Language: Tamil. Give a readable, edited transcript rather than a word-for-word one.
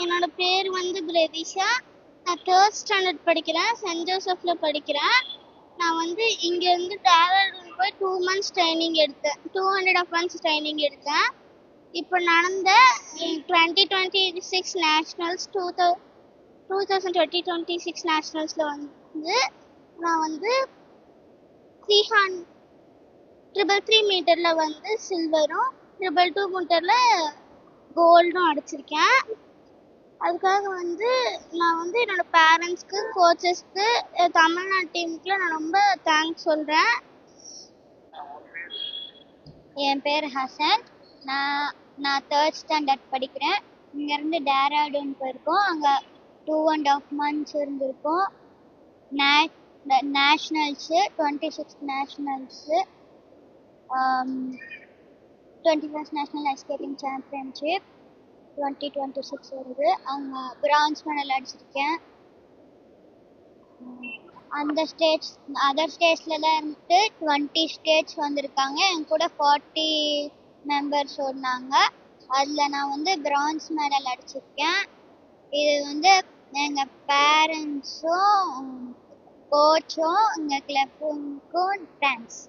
என்னோட பேர் வந்து பிரதிஷா. நான் 3rd ஸ்டாண்டர்ட் படிக்கிறேன். சென்ட் ஜோசப்ல படிக்கிறேன். நான் வந்து இங்கேருந்து டேராடூன் போய் 2 months ட்ரைனிங் எடுத்தேன். 200 months ட்ரைனிங் எடுத்தேன். இப்போ நடந்த 2026 நேஷ்னல்ஸ் 2026 நேஷ்னல்ஸில் வந்து நான் வந்து 333 மீட்டரில் வந்து சில்வரும் 222 மீட்டரில் கோல்டும் அடிச்சிருக்கேன். அதுக்காக வந்து நான் வந்து என்னோட பேரண்ட்ஸ்க்கு, கோச்சஸ்க்கு, தமிழ்நாடு டீமுக்குல நான் ரொம்ப தேங்க்ஸ் சொல்கிறேன். என் பேர் ஹசன். நான் 3rd ஸ்டாண்டர்ட் படிக்கிறேன். இங்கேருந்து டேராடூன் போயிருக்கோம். அங்கே 2.5 months இருந்திருக்கோம். Nationals 26 nationals 21st national ice skating championship 2026 வருது. அங்கே பிரான்ஸ் மெடல் அடிச்சிருக்கேன். அந்த அதர் ஸ்டேட்ஸ்லலாம் இருந்துட்டு 20 ஸ்டேட்ஸ் வந்திருக்காங்க. என் கூட 40 மெம்பர்ஸ் ஓடினாங்க. அதில் நான் வந்து பிரான்ஸ் மெடல் அடிச்சிருக்கேன். இது வந்து எங்கள் பேரண்ட்ஸும் கோச்சும் எங்கள் கிளப்புக்கும் தேங்க்ஸ்.